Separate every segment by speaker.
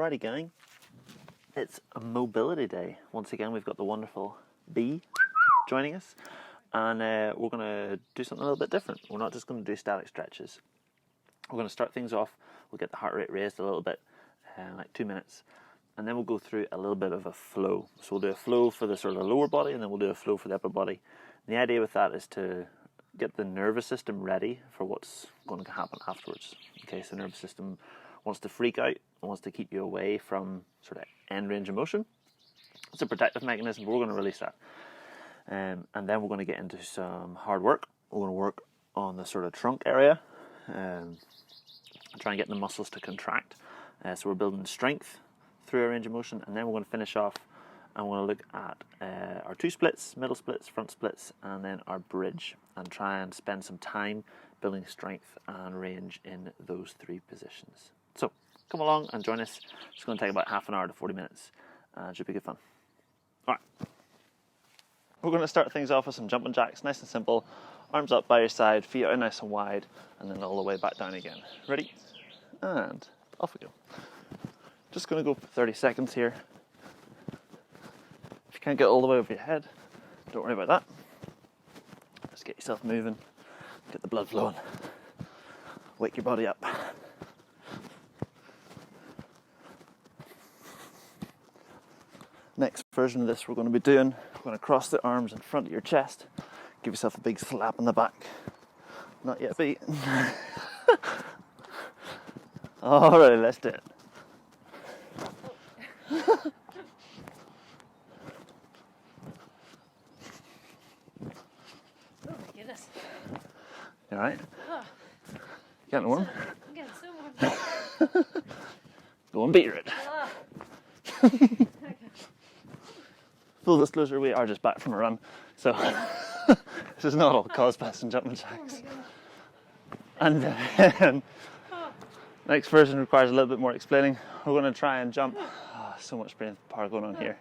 Speaker 1: Alrighty gang, it's a mobility day. Once again we've got the wonderful Bee joining us, and we're going to do something a little bit different. We're not just going to do static stretches. We're going to start things off, we'll get the heart rate raised a little bit, like 2 minutes, and then we'll go through a little bit of a flow. So we'll do a flow for the sort of lower body, and then we'll do a flow for the upper body. And the idea with that is to get the nervous system ready for what's going to happen afterwards. Okay, so the nervous system wants to freak out, wants to keep you away from sort of end range of motion. It's a protective mechanism, but we're going to release that. And then we're going to get into some hard work. We're going to work on the sort of trunk area, try and get the muscles to contract. So we're building strength through our range of motion, and then we're going to finish off and we're going to look at our 2 splits, middle splits, front splits, and then our bridge, and try and spend some time building strength and range in those 3 positions. So come along and join us. It's going to take about half an hour to 40 minutes. It should be good fun. Alright, we're going to start things off with some jumping jacks, nice and simple. Arms up by your side, feet out nice and wide, and then all the way back down again. Ready? And off we go. Just going to go for 30 seconds here. If you can't get all the way over your head, don't worry about that. Just get yourself moving, get the blood flowing, wake your body up. Next version of this we're going to be doing, we're going to cross the arms in front of your chest, give yourself a big slap on the back. Not yet beat. Alright, let's do it.
Speaker 2: Oh my goodness.
Speaker 1: You alright?
Speaker 2: Oh,
Speaker 1: Getting warm?
Speaker 2: I'm getting so warm.
Speaker 1: Go and beat it.
Speaker 2: Ah.
Speaker 1: Full disclosure, we are just back from a run, so this is not all caused by some jumping jacks. And then, next version requires a little bit more explaining. We're going to try and jump. Oh, so much brain power going on here.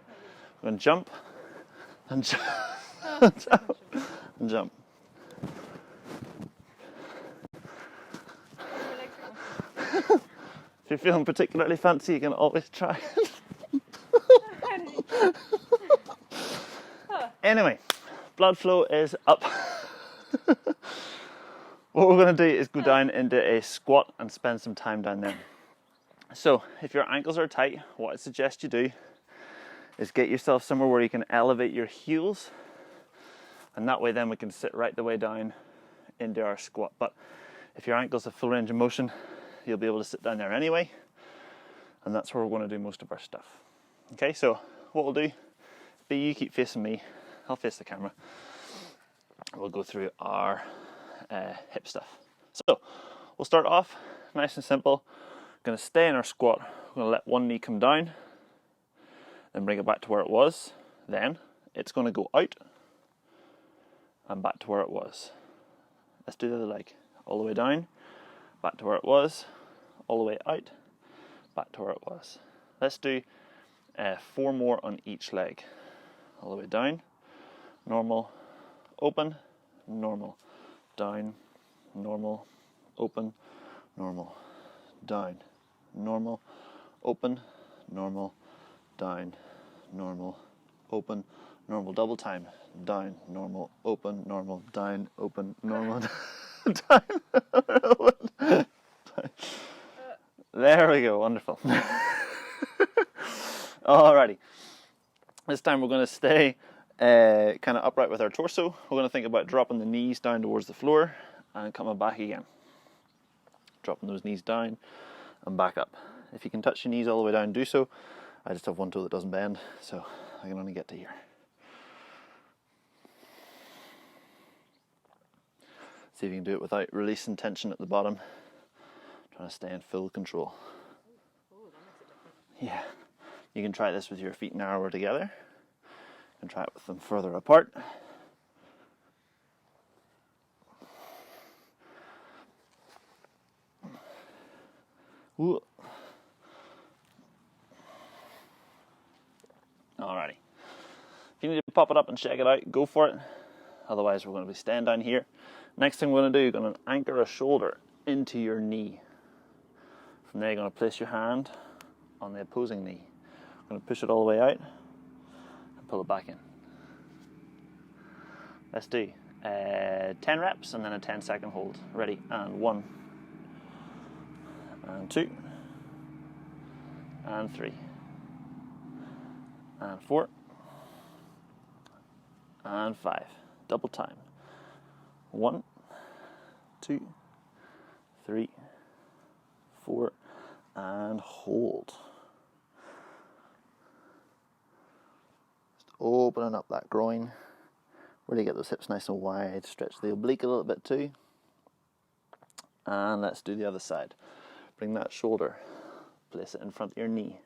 Speaker 1: We're going to jump and jump and jump and jump. If you're feeling particularly fancy, you can always try. Anyway, blood flow is up. What we're going to do is go down into a squat and spend some time down there. So if your ankles are tight, what I suggest you do is get yourself somewhere where you can elevate your heels, and that way then we can sit right the way down into our squat. But if your ankles have full range of motion, you'll be able to sit down there anyway, and that's where we're going to do most of our stuff. Okay, so what we'll do, you keep facing me, I'll face the camera. We'll go through our hip stuff. So we'll start off nice and simple. Going to stay in our squat. We're going to let one knee come down, then bring it back to where it was. Then it's going to go out and back to where it was. Let's do the other leg. All the way down, back to where it was, all the way out, back to where it was. Let's do 4 more on each leg. All the way down, normal, open, normal, down, normal, open, normal, down, normal, open, normal, down, normal, open, normal, double time, down, normal, open, normal, down, open, normal, down, open, down. There we go, wonderful. Alrighty. This time we're going to stay kind of upright with our torso. We're going to think about dropping the knees down towards the floor and coming back again. Dropping those knees down and back up. If you can touch your knees all the way down, do so. I just have one toe that doesn't bend, so I can only get to here. See if you can do it without releasing tension at the bottom. Trying to stay in full control. Yeah. You can try this with your feet narrower together. You can try it with them further apart. Ooh. Alrighty. If you need to pop it up and check it out, go for it. Otherwise, we're going to be staying down here. Next thing we're going to do, you're going to anchor a shoulder into your knee. From there, you're going to place your hand on the opposing knee. I'm going to push it all the way out and pull it back in. Let's do 10 reps and then a 10-second hold. Ready? And 1, and 2, and 3, and 4, and 5. Double time. 1, 2, 3, 4, and hold. Just opening up that groin. Really get those hips nice and wide. Stretch the oblique a little bit too. And let's do the other side. Bring that shoulder, place it in front of your knee.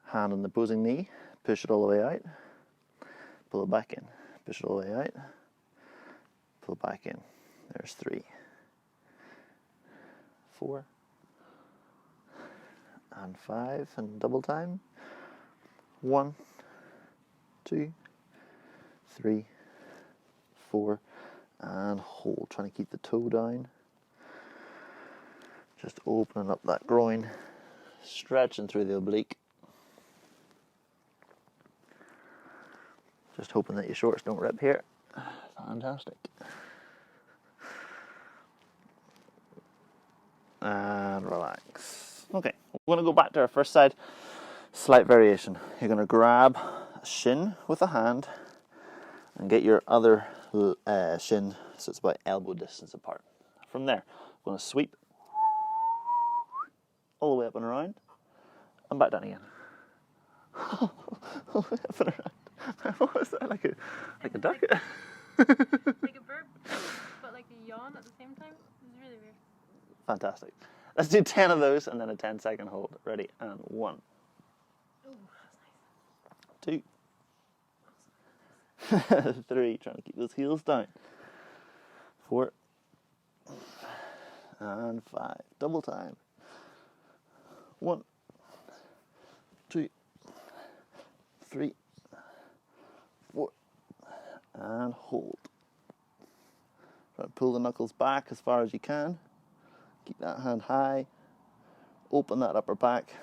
Speaker 1: Hand on the opposing knee, push it all the way out. Pull it back in. Push it all the way out. Pull it back in. There's 3, 4, and 5, and double time. 1, 2, 3, 4, and hold. Trying to keep the toe down. Just opening up that groin, stretching through the oblique. Just hoping that your shorts don't rip here. Fantastic. And relax. Okay, we're going to go back to our first side. Slight variation. You're going to grab a shin with a hand and get your other shin so it's about elbow distance apart. From there, I'm going to sweep all the way up and around and back down again. All the way up and around. What was that? Like a duck?
Speaker 2: Like a burp, but like a yawn at the same time. It was really weird.
Speaker 1: Fantastic. Let's do 10 of those and then a 10-second hold. Ready? And 1,
Speaker 2: Ooh, that's nice.
Speaker 1: 2, 3, trying to keep those heels down. 4, and 5. Double time. 1, 2, 3, 4, and hold. Try to pull the knuckles back as far as you can. Keep that hand high. Open that upper back.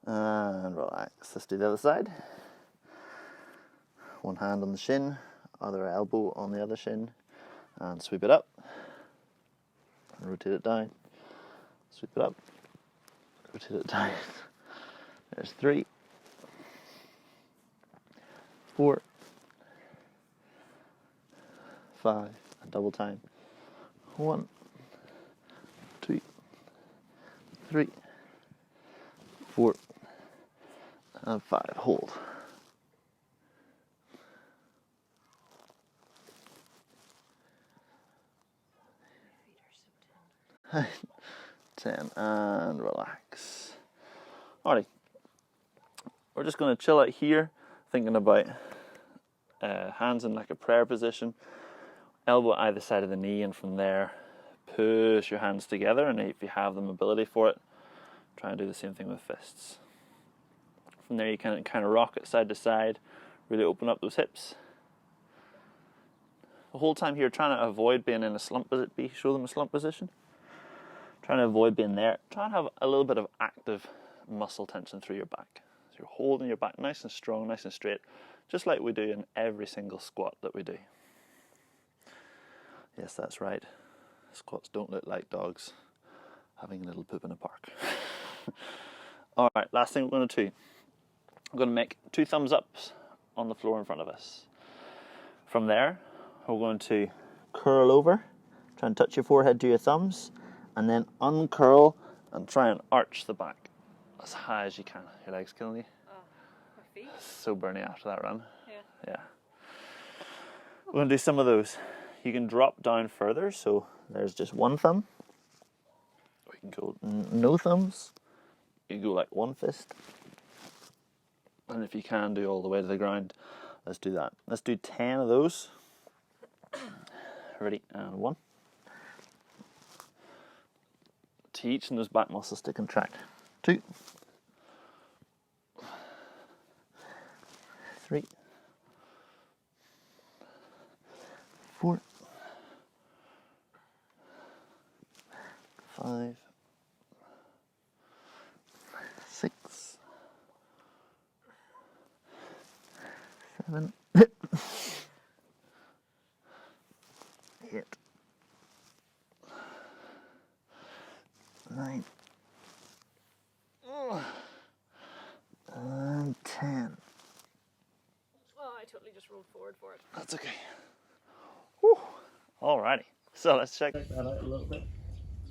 Speaker 1: And relax. Let's do the other side. One hand on the shin, other elbow on the other shin, and sweep it up. And rotate it down. Sweep it up. Rotate it down. There's 3, 4, 5, and double time. 1, 2, 3, 4, and 5. Hold.
Speaker 2: My feet are so
Speaker 1: 10 and relax. Alrighty, we're just going to chill out here, thinking about hands in like a prayer position, elbow either side of the knee, and from there push your hands together, and if you have the mobility for it, try and do the same thing with fists. From there you can kind of rock it side to side, really open up those hips. The whole time here trying to avoid being in a slump, show them a slump position. Trying to avoid being there. Try and have a little bit of active muscle tension through your back. So you're holding your back nice and strong, nice and straight, just like we do in every single squat that we do. Yes, that's right. Squats don't look like dogs having a little poop in a park. Alright, last thing we're going to do. I'm going to make 2 thumbs ups on the floor in front of us. From there, we're going to curl over, try and touch your forehead to your thumbs, and then uncurl and try and arch the back as high as you can. Your legs killing you?
Speaker 2: Oh, my feet?
Speaker 1: So burny after that run.
Speaker 2: Yeah.
Speaker 1: We're going to do some of those. You can drop down further, so there's just 1 thumb. Or you can go no thumbs. You can go like 1 fist. And if you can do all the way to the ground, let's do that. Let's do 10 of those. Ready? And 1. Teaching those back muscles to contract. 2, 3, 4, 5, 7, 8, 9, and 10.
Speaker 2: Oh, I totally just rolled forward for it.
Speaker 1: That's okay. Whew. Alrighty, so let's check that out a little bit.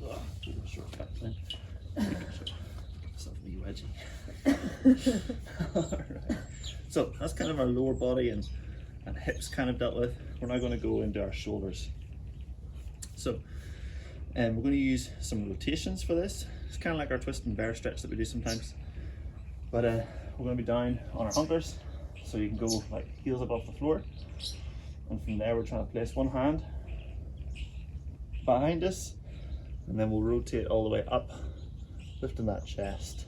Speaker 1: Oh, shortcut then. Myself a wee wedgie. Alright, so that's kind of our lower body and hips kind of dealt with. We're now going to go into our shoulders. So we're going to use some rotations for this. It's kind of like our twist and bear stretch that we do sometimes. But we're going to be down on our hunkers, so you can go like heels above the floor. And from there we're trying to place one hand behind us, and then we'll rotate all the way up, lifting that chest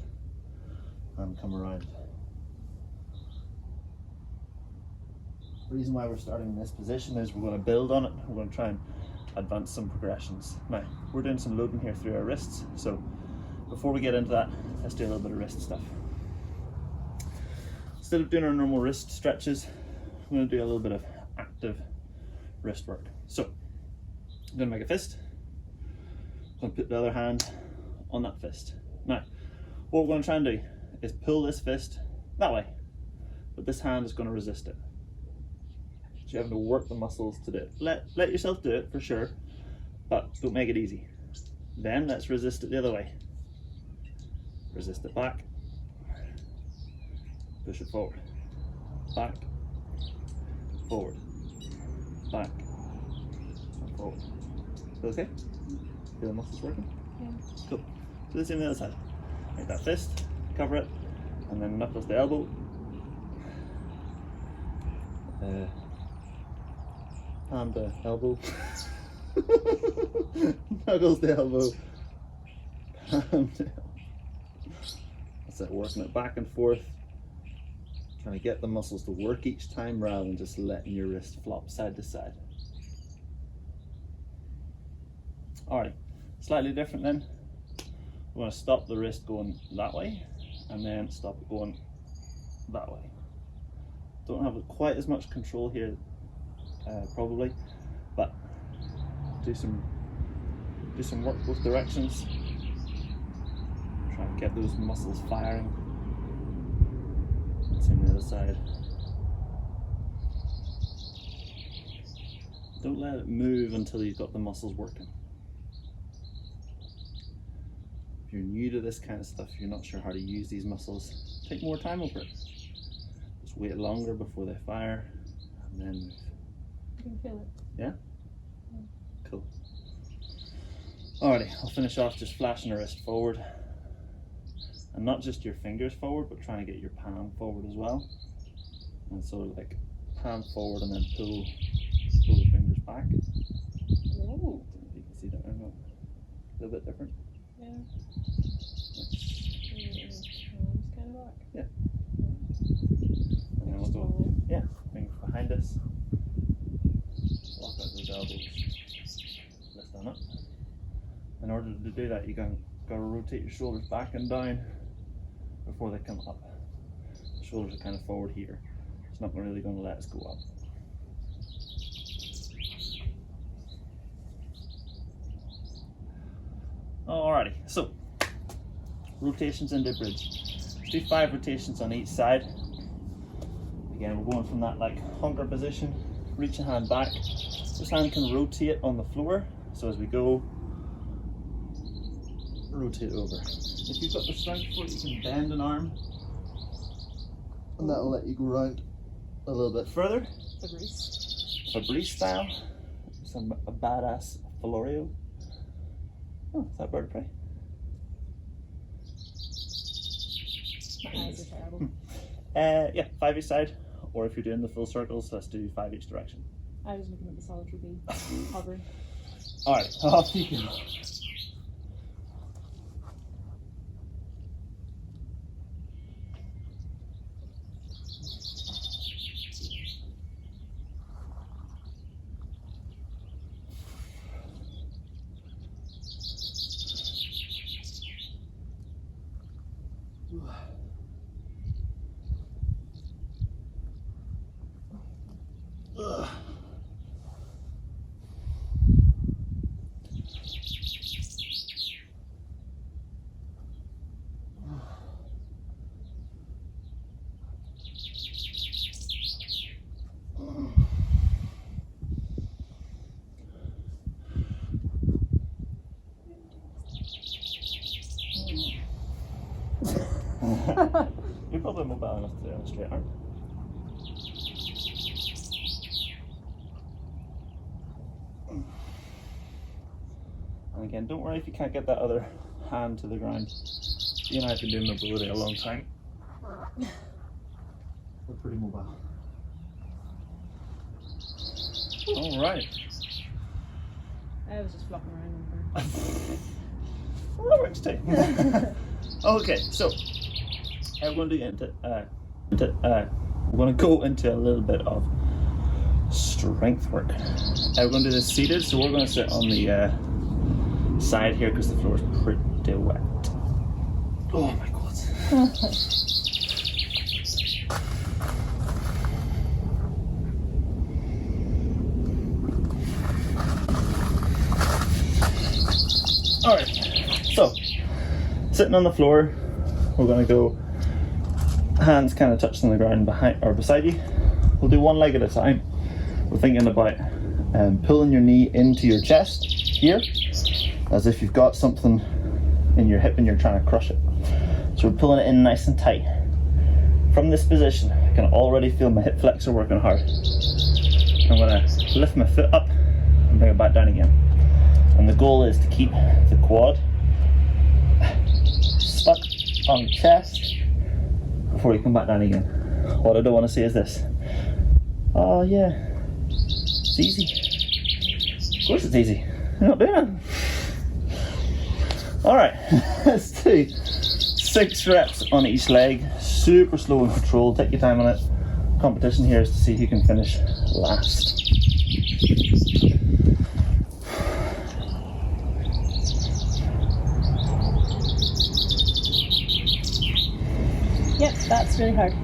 Speaker 1: and come around. The reason why we're starting in this position is we're going to build on it. We're going to try and advance some progressions. Now, we're doing some loading here through our wrists, so before we get into that, let's do a little bit of wrist stuff. Instead of doing our normal wrist stretches, I'm going to do a little bit of active wrist work. So, I'm going to make a fist. I'm going to put the other hand on that fist. Now, what we're going to try and do is pull this fist that way, but this hand is going to resist it. So you're having to work the muscles to do it. Let yourself do it for sure, but don't make it easy. Then let's resist it the other way. Resist it back. Push it forward. Back. Forward. Back. And forward. Okay? Feel the muscles working?
Speaker 2: Yeah.
Speaker 1: Cool. Do the same on the other side. Make that fist, cover it, and then knuckles the elbow. And the elbow. Knuckles the elbow. Palm the elbow. That's it, working it back and forth. Trying to get the muscles to work each time rather than just letting your wrist flop side to side. Alrighty, slightly different then. We're going to stop the wrist going that way and then stop it going that way. Don't have quite as much control here probably, but do some work both directions. Try and get those muscles firing. Same on the other side. Don't let it move until you've got the muscles working. If you're new to this kind of stuff, you're not sure how to use these muscles, take more time over it. Just wait longer before they fire and then move.
Speaker 2: You can feel it.
Speaker 1: Yeah? Cool. Alrighty, I'll finish off just flashing the wrist forward. And not just your fingers forward, but trying to get your palm forward as well. And so like palm forward and then pull the fingers back.
Speaker 2: Oh.
Speaker 1: You can see that or not. A little bit different.
Speaker 2: Yeah.
Speaker 1: Nice.
Speaker 2: Arms kind of back.
Speaker 1: Yeah. And then we'll go, yeah, fingers behind us. Lock out those elbows. Lift them up. In order to do that, you gotta rotate your shoulders back and down before they come up. The shoulders are kind of forward here. It's not really going to let us go up. Alrighty, so rotations into bridge. Let's do 5 rotations on each side. Again, we're going from that like hunker position. Reach a hand back. This hand can rotate on the floor. So as we go, rotate over. If you've got the strength for it, you can bend an arm, and that'll let you go around a little bit further. Fabrice style. A badass Florio. Oh, is that a bird of prey?
Speaker 2: My eyes are terrible.
Speaker 1: Yeah, 5 each side, or if you're doing the full circles, let's do 5 each direction.
Speaker 2: I was looking at the solitary bee hovering.
Speaker 1: Alright, off you go. You're probably mobile enough to do it on a straight arm. And again, don't worry if you can't get that other hand to the ground. You and I have been doing mobility a long time. We're pretty mobile. Alright.
Speaker 2: I was just flopping around.
Speaker 1: Well, that works too. Okay, so we're going to go into a little bit of strength work. We're going to do this seated, so we're going to sit on the side here because the floor is pretty wet. Oh my god. Alright, so sitting on the floor, we're going to go hands kind of touching the ground behind or beside you. We'll do one leg at a time. We're thinking about pulling your knee into your chest here, as if you've got something in your hip and you're trying to crush it. So we're pulling it in nice and tight. From this position, I can already feel my hip flexor working hard. I'm going to lift my foot up and bring it back down again. And the goal is to keep the quad stuck on the chest before you come back down again. What I don't want to see is this. Oh yeah, it's easy. Of course it's easy. You're not doing it. Alright, let's do 6 reps on each leg. Super slow and controlled. Take your time on it. Competition here is to see who can finish last.
Speaker 2: Yep, that's really hard.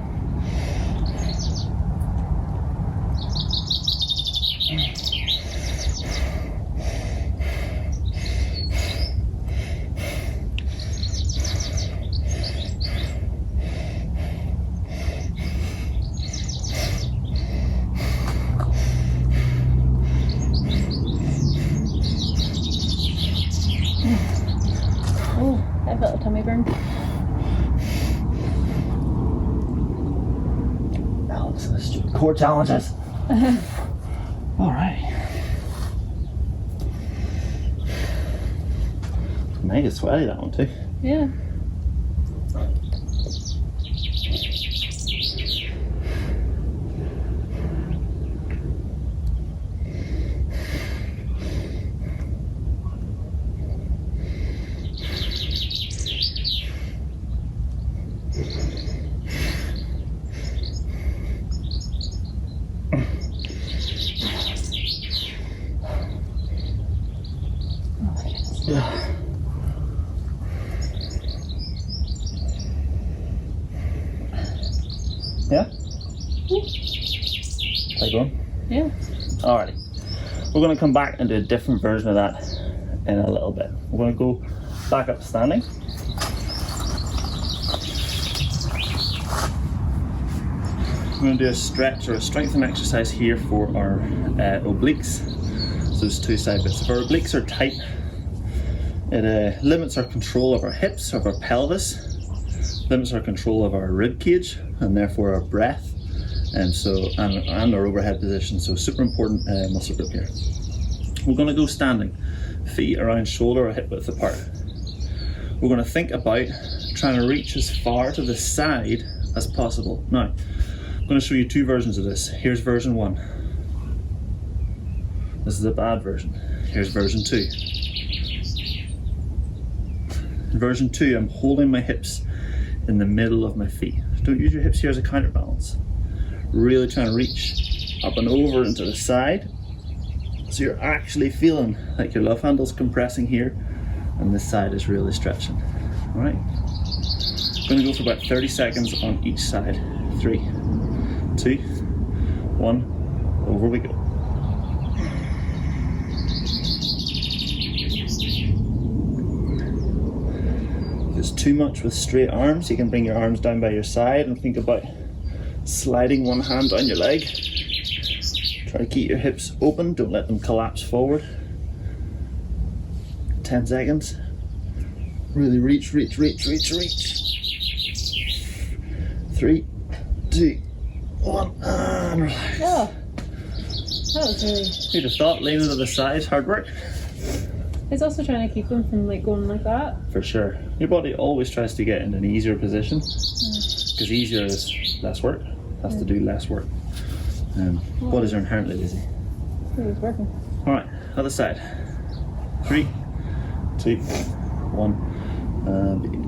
Speaker 2: Oh, I felt a tummy burn.
Speaker 1: Alex, the stupid core challenges. Alright. Mega sweaty, that one too.
Speaker 2: Yeah.
Speaker 1: Yeah? Are you going?
Speaker 2: Yeah.
Speaker 1: Alrighty. We're going to come back and do a different version of that in a little bit. We're going to go back up standing. We're going to do a stretch or a strengthening exercise here for our obliques. So there's 2 side bits. If our obliques are tight, it limits our control of our hips, of our pelvis, limits our control of our rib cage, and therefore our breath, and our overhead position. So super important muscle group here. We're going to go standing, feet around shoulder or hip width apart. We're going to think about trying to reach as far to the side as possible. Now, I'm going to show you 2 versions of this. Here's version 1. This is a bad version. Here's version 2. In version 2, I'm holding my hips in the middle of my feet. Don't use your hips here as a counterbalance. Really trying to reach up and over into the side. So you're actually feeling like your love handle's compressing here and this side is really stretching. Alright. I'm going to go for about 30 seconds on each side. 3, 2, 1, over we go. If it's too much with straight arms, you can bring your arms down by your side and think about sliding one hand down your leg. Try to keep your hips open, don't let them collapse forward. 10 seconds. Really reach, reach, reach, reach, reach. 3, 2, 1, and relax.
Speaker 2: Oh, that was really.
Speaker 1: Who'd have thought leaning to the side, hard work?
Speaker 2: It's also trying to keep them from like going like that.
Speaker 1: For sure. Your body always tries to get in an easier position because easier is less work, has to do less work. Bodies are inherently lazy.
Speaker 2: It's working.
Speaker 1: Alright, other side. 3, 2, 1, begin.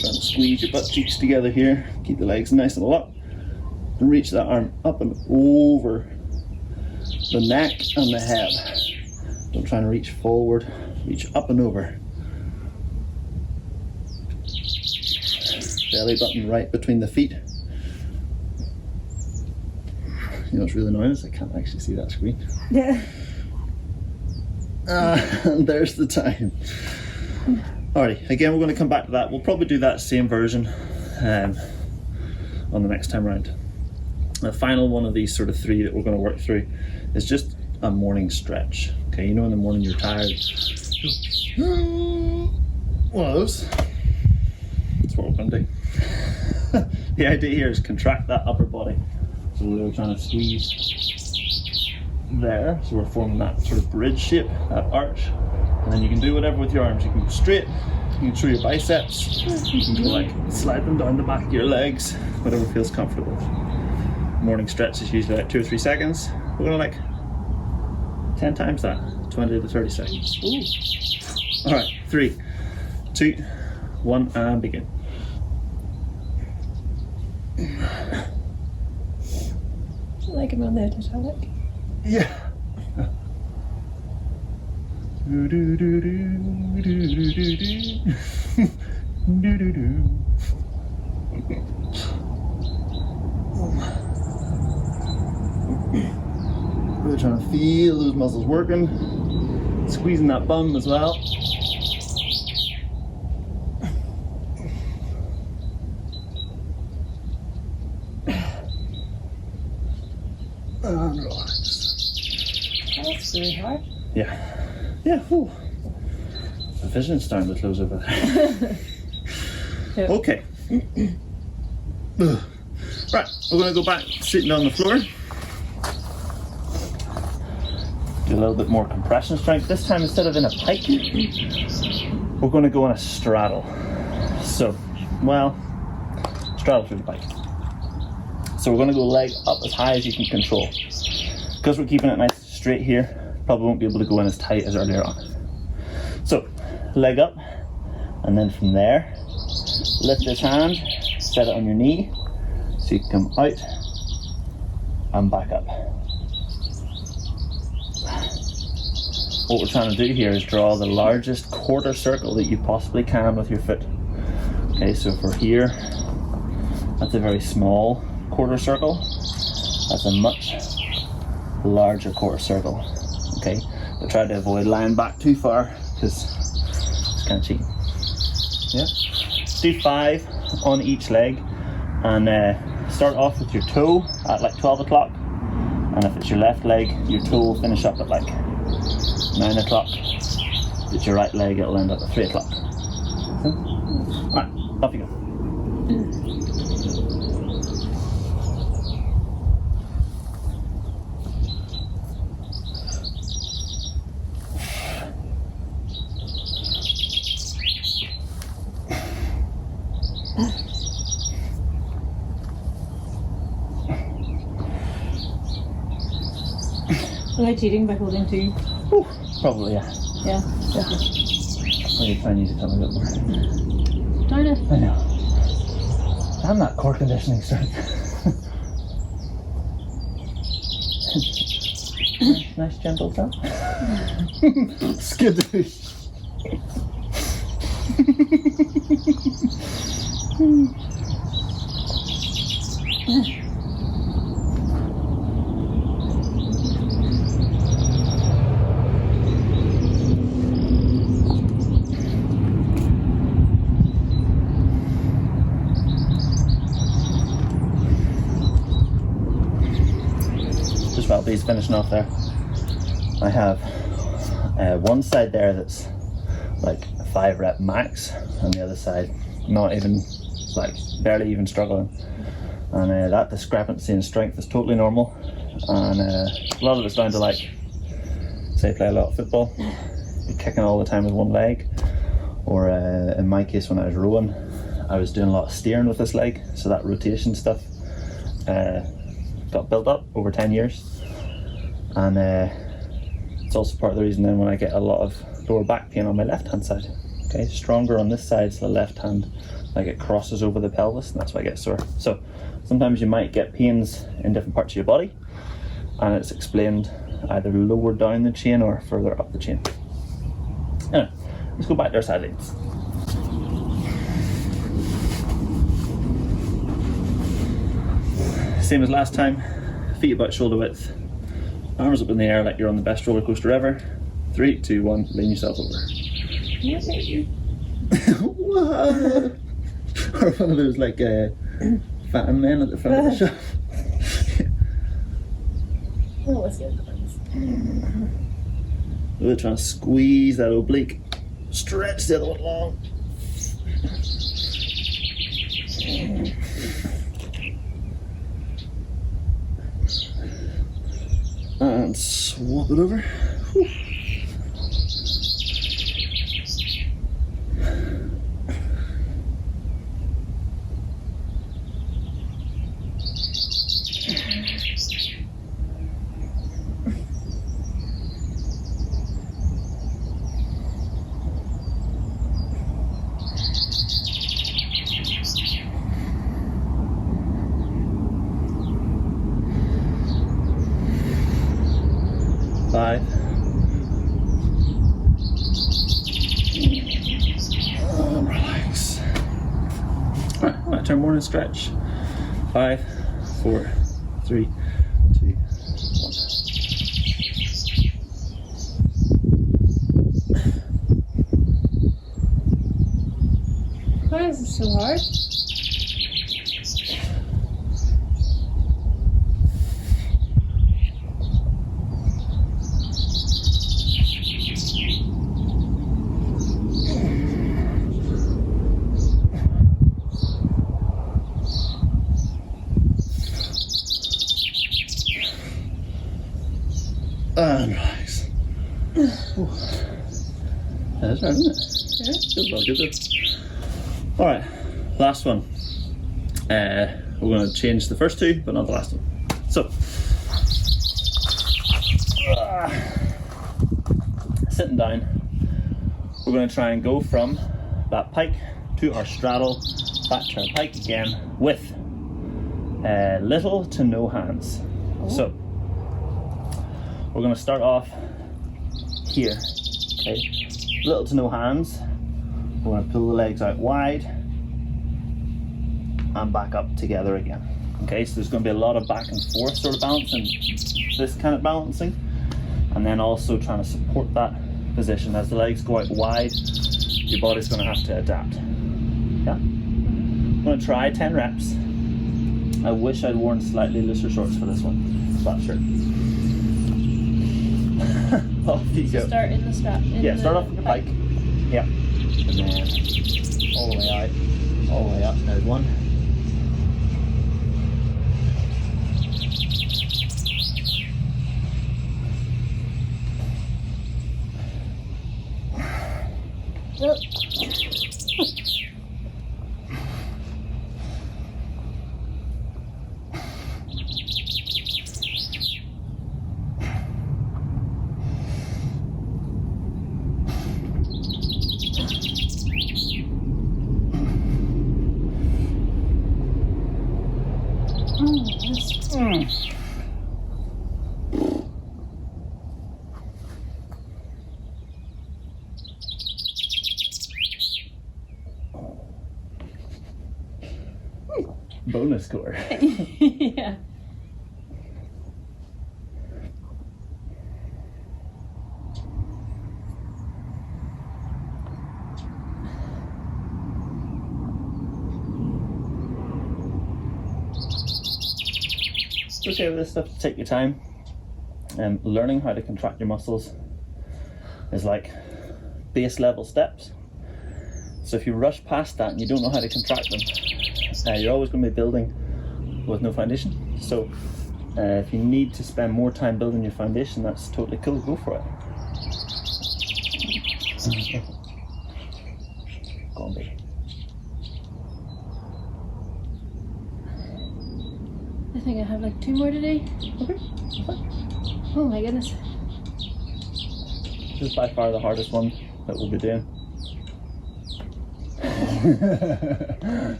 Speaker 1: Trying to squeeze your butt cheeks together here. Keep the legs nice and locked. And reach that arm up and over the neck and the head. Don't try and reach forward, reach up and over. Belly button right between the feet. You know what's really annoying is I can't actually see that screen.
Speaker 2: Yeah.
Speaker 1: And there's the time. Alrighty, again we're going to come back to that. We'll probably do that same version on the next time around. The final one of these sort of 3 that we're going to work through is just a morning stretch. Okay, you know in the morning you're tired. One of those. That's what we're going to do. The idea here is contract that upper body. So we're trying to squeeze there. So we're forming that sort of bridge shape, that arch. And then you can do whatever with your arms. You can go straight, you can show your biceps, you can go like slide them down the back of your legs, whatever feels comfortable. Morning stretch is usually like 2 or 3 seconds. We're gonna like 10 times that, 20 to 30 seconds. Ooh. All right, 3, 2, 1, and begin.
Speaker 2: Like him on the Titanic.
Speaker 1: Yeah. Do do do do do do do do do do. Really trying to feel those muscles working, squeezing that bum as well. And relax.
Speaker 2: That's really hard.
Speaker 1: Yeah. Yeah, whew. The vision's starting to close over there.
Speaker 2: Yep.
Speaker 1: Okay. Right, we're going to go back sitting on the floor. Do a little bit more compression strength. This time, instead of in a pike, we're going to go on a straddle. So, well, straddle through the pike. So we're going to go leg up as high as you can control. Because we're keeping it nice and straight here, probably won't be able to go in as tight as earlier on. So, leg up, and then from there, lift this hand, set it on your knee, so you can come out and back up. What we're trying to do here is draw the largest quarter circle that you possibly can with your foot. Okay, so if we're here, that's a very small quarter circle. That's a much larger quarter circle. Okay, but try to avoid lying back too far because it's kind of cheating. Yeah, do 5 on each leg, and start off with your toe at like 12 o'clock, and if it's your left leg, your toe will finish up at like 9 o'clock. If it's your right leg, it'll end up at 3 o'clock. Alright, off you go.
Speaker 2: Am I cheating by holding 2?
Speaker 1: Whew, probably, yeah.
Speaker 2: Yeah.
Speaker 1: Maybe try and use it a bit more.
Speaker 2: Darn it.
Speaker 1: I know. I'm not core conditioning strength. Nice gentle jump. Skidoo. Just while B's finishing off there, I have one side there that's like 5 rep max, and the other side not even, like barely even struggling. And that discrepancy in strength is totally normal, and a lot of it's down to, like, say play a lot of football, you're kicking all the time with one leg, or in my case when I was rowing, I was doing a lot of steering with this leg, so that rotation stuff got built up over 10 years, and it's also part of the reason then when I get a lot of lower back pain on my left hand side. Okay, stronger on this side, so the left hand, like, it crosses over the pelvis, and that's why I get sore. So sometimes you might get pains in different parts of your body, and it's explained either lower down the chain or further up the chain. Anyway, let's go back to our side legs. Same as last time, feet about shoulder width, arms up in the air like you're on the best roller coaster ever. 3, 2, 1, lean yourself over. What? Or one of those, like, fat men at the front of the shop.
Speaker 2: Oh, let's get the ones.
Speaker 1: We're trying to squeeze that oblique. Stretch the other one long. And swap it over. Whew. Five. Relax. Alright, I'm gonna turn morning stretch. 5, 4, 3, 2, 1.
Speaker 2: Why is this so hard?
Speaker 1: And relax. That's right, isn't it?
Speaker 2: Yeah.
Speaker 1: Good. Alright, last one. We're going to change the first two, but not the last one. So, sitting down, we're going to try and go from that pike to our straddle, back to our pike again with little to no hands.
Speaker 2: Oh.
Speaker 1: So, we're going to start off here, okay? Little to no hands. We're going to pull the legs out wide and back up together again. Okay, so there's going to be a lot of back and forth sort of balancing, this kind of balancing, and then also trying to support that position. As the legs go out wide, your body's going to have to adapt. Yeah? I'm going to try 10 reps. I wish I'd worn slightly looser shorts for this one. Flat shirt. Off you go.
Speaker 2: Start in the strap.
Speaker 1: Yeah, start off with your pike. Yeah. And then all the way out. All the way up. There's one. Bonus score.
Speaker 2: Yeah.
Speaker 1: It's okay with this stuff to take your time. Learning how to contract your muscles is like base level steps. So if you rush past that and you don't know how to contract them, you're always going to be building with no foundation. So if you need to spend more time building your foundation, that's totally cool, go for it. Go on, baby.
Speaker 2: I think I have like 2 more today.
Speaker 1: Okay.
Speaker 2: Oh my goodness.
Speaker 1: This is by far the hardest one that we'll be doing.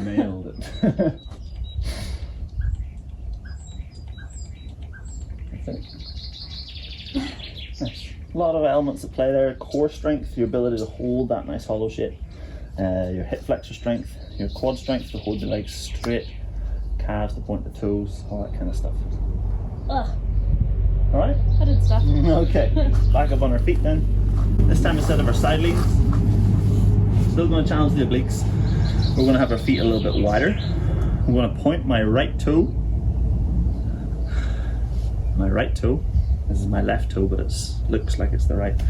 Speaker 1: Nailed it. Nice. A lot of elements at play there. Core strength, your ability to hold that nice hollow shape. Your hip flexor strength, your quad strength to hold your legs straight, calves to point the toes, all that kind of stuff.
Speaker 2: Ugh.
Speaker 1: Alright?
Speaker 2: I did stuff.
Speaker 1: Okay, back up on our feet then. This time instead of our side legs, still going to challenge the obliques. We're going to have our feet a little bit wider. I'm going to point my right toe. This is my left toe, but it looks like it's the right.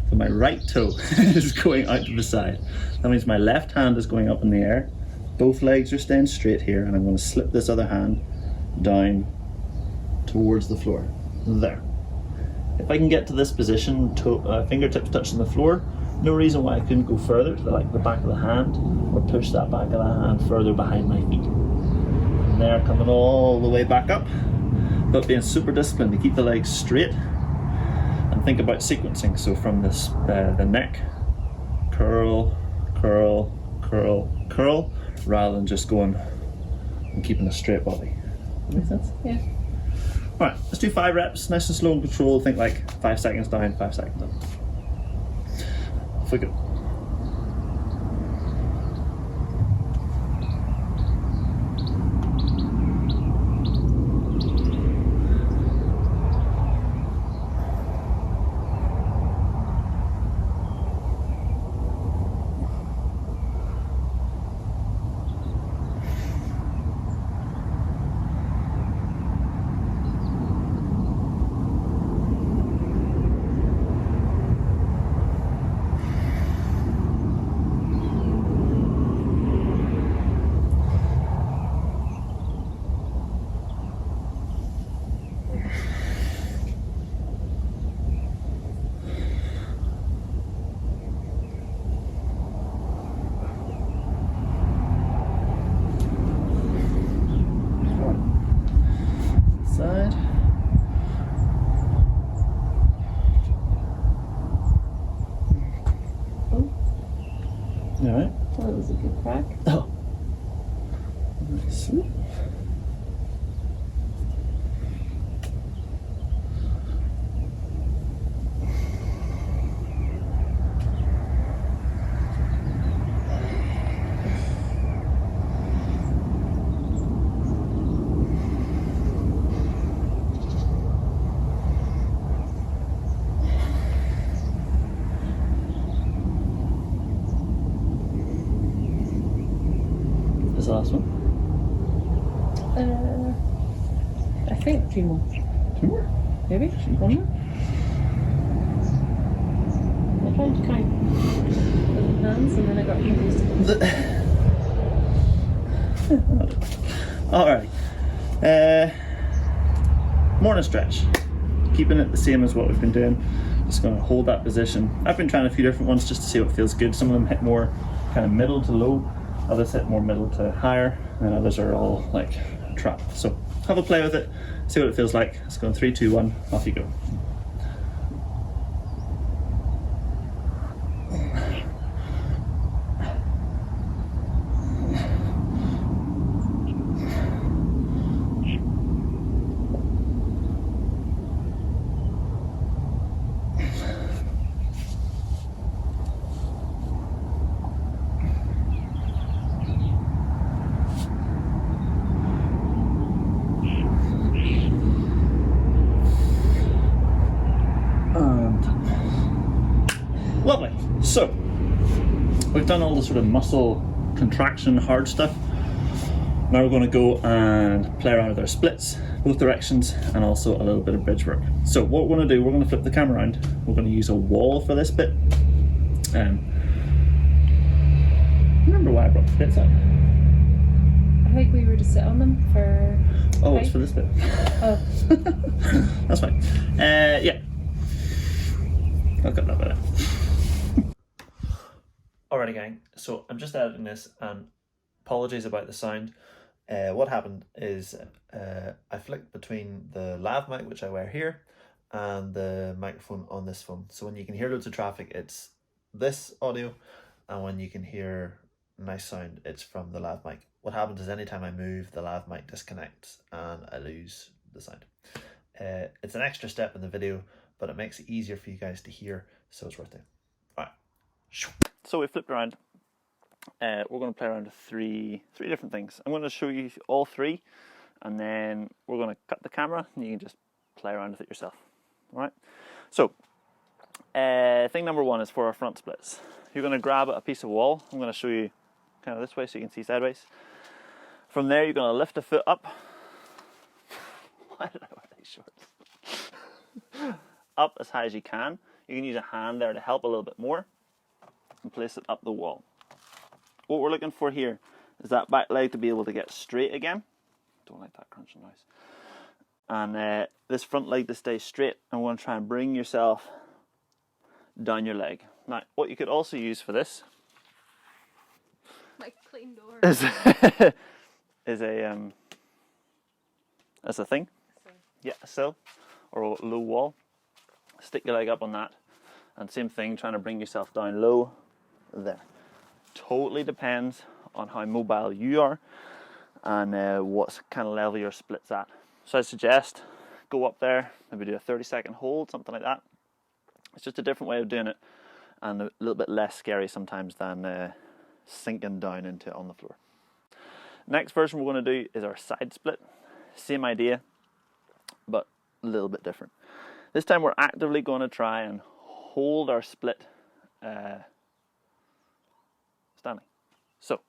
Speaker 1: So my right toe is going out to the side. That means my left hand is going up in the air. Both legs are staying straight here, and I'm going to slip this other hand down towards the floor. There. If I can get to this position, fingertips touching the floor, no reason why I couldn't go further to the back of the hand, or push that back of the hand further behind my feet. And there, coming all the way back up, but being super disciplined to keep the legs straight, and think about sequencing. So from this, the neck, curl, curl, curl, curl, rather than just going and keeping a straight body. That make sense?
Speaker 2: Yeah.
Speaker 1: Alright, let's do 5 reps, nice and slow and controlled. Think like 5 seconds down, 5 seconds up. Off we go. Side.
Speaker 2: Oh.
Speaker 1: Alright.
Speaker 2: That was a good crack.
Speaker 1: Oh. Nice. This the last one?
Speaker 2: I think 2 more.
Speaker 1: 2 more?
Speaker 2: Maybe? 1 more? I tried to count with the hands and then I got confused.
Speaker 1: Alright. Morning stretch. Keeping it the same as what we've been doing. Just going to hold that position. I've been trying a few different ones just to see what feels good. Some of them hit more kind of middle to low, others hit more middle to higher, and others are all like trapped. So have a play with it, see what it feels like. Let's go in 3, 2, 1, off you go. Lovely. So we've done all the sort of muscle contraction hard stuff. Now we're going to go and play around with our splits, both directions, and also a little bit of bridge work. So what we're going to do, we're going to flip the camera around. We're going to use a wall for this bit. remember why I brought the splits out.
Speaker 2: I think we were to sit on them for.
Speaker 1: Oh, it's for this bit.
Speaker 2: Oh.
Speaker 1: That's fine. Yeah. I'll cut that bit out. Alrighty gang, so I'm just editing this and apologies about the sound. What happened is I flicked between the lav mic, which I wear here, and the microphone on this phone. So when you can hear loads of traffic, it's this audio, and when you can hear nice sound, it's from the lav mic. What happens is anytime I move, the lav mic disconnects and I lose the sound. It's an extra step in the video, but it makes it easier for you guys to hear, so it's worth it. Alright. So we flipped around. We're going to play around with three different things. I'm going to show you all three, and then we're going to cut the camera and you can just play around with it yourself. Alright, so thing number one is for our front splits. You're going to grab a piece of wall. I'm going to show you kind of this way so you can see sideways. From there you're going to lift a foot up. Why did I wear these shorts? Up as high as you can. You can use a hand there to help a little bit more and place it up the wall. What we're looking for here is that back leg to be able to get straight again. Don't like that crunching noise. And this front leg to stay straight, and we're going to try and bring yourself down your leg. Now, what you could also use for this
Speaker 2: Like clean door.
Speaker 1: is a thing. Yeah, a sill or a low wall. Stick your leg up on that, and same thing, trying to bring yourself down low there. Totally depends on how mobile you are and what kind of level your split's at. So I suggest go up there, maybe do a 30-second hold, something like that. It's just a different way of doing it and a little bit less scary sometimes than sinking down into it on the floor. Next version we're going to do is our side split. Same idea, but a little bit different. This time we're actively going to try and hold our split standing. So,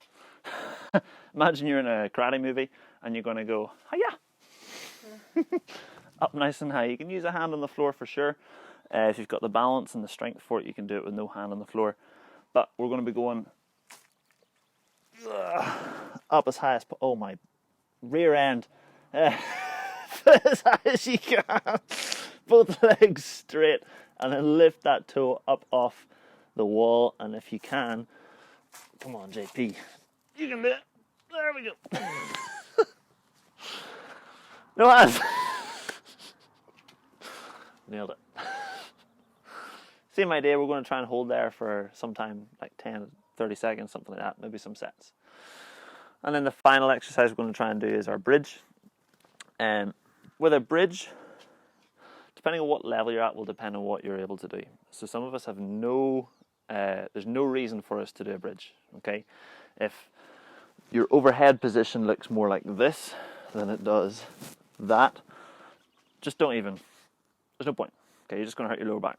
Speaker 1: imagine you're in a karate movie and you're going to go, hiya! Up nice and high. You can use a hand on the floor for sure. If you've got the balance and the strength for it, you can do it with no hand on the floor. But we're going to be going up as high as, oh my rear end, as high as you can. Both legs straight, and then lift that toe up off the wall. And if you can, come on JP, you can do it. There we go. No hands. Nailed it. Same idea, we're going to try and hold there for some time, like 10, 30 seconds, something like that, maybe some sets. And then the final exercise we're going to try and do is our bridge. With a bridge, depending on what level you're at, will depend on what you're able to do. So some of us have there's no reason for us to do a bridge, okay? If your overhead position looks more like this than it does that, just don't even, there's no point, okay? You're just going to hurt your lower back.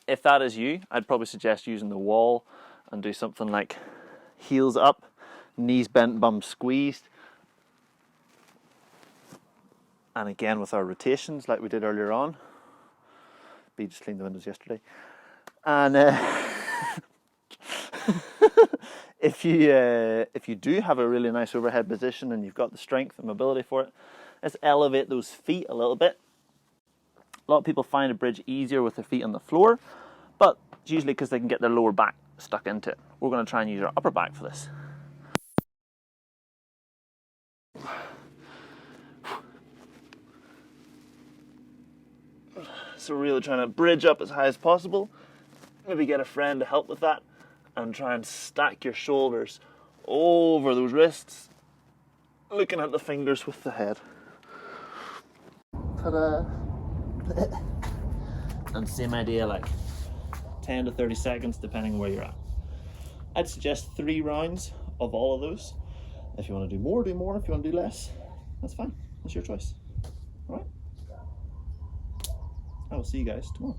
Speaker 1: If that is you, I'd probably suggest using the wall and do something like heels up, knees bent, bum squeezed. And again with our rotations like we did earlier on. B just cleaned the windows yesterday. And if you do have a really nice overhead position and you've got the strength and mobility for it, let's elevate those feet a little bit. A lot of people find a bridge easier with their feet on the floor, but it's usually because they can get their lower back stuck into it. We're going to try and use our upper back for this. So we're really trying to bridge up as high as possible. Maybe get a friend to help with that and try and stack your shoulders over those wrists, looking at the fingers with the head. Ta-da! And same idea, like 10 to 30 seconds depending where you're at. I'd suggest 3 rounds of all of those. If you want to do more, do more. If you want to do less, that's fine. That's your choice. Alright? I will see you guys tomorrow.